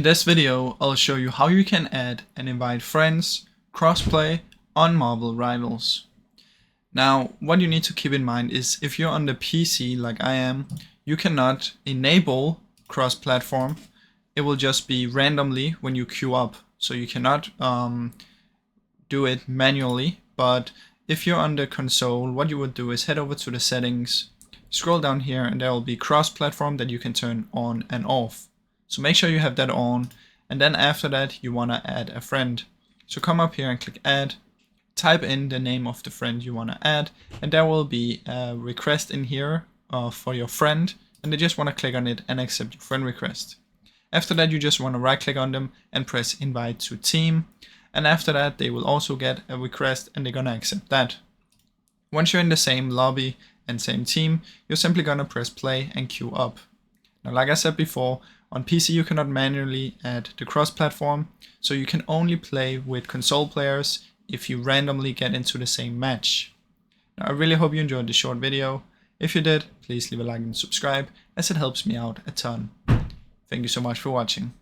this video, I'll show you how you can add and invite friends, crossplay on Marvel Rivals. Now, what you need to keep in mind is if you're on the PC like I am, you cannot enable cross-platform. It will just be randomly when you queue up. So you cannot do it manually, but if you're on the console, what you would do is head over to the settings, scroll down here, and there will be cross-platform that you can turn on and off. So make sure you have that on, and then after that you want to add a friend. So come up here and click add, type in the name of the friend you want to add, and there will be a request in here for your friend, and they just want to click on it and accept your friend request. After that you just want to right click on them and press invite to team, and after that they will also get a request and they're gonna accept that. Once you're in the same lobby and same team, you're simply gonna press play and queue up. Now, like I said before, on PC you cannot manually add the cross-platform, so you can only play with console players if you randomly get into the same match. Now, I really hope you enjoyed this short video. If you did, please leave a like and subscribe, as it helps me out a ton. Thank you so much for watching.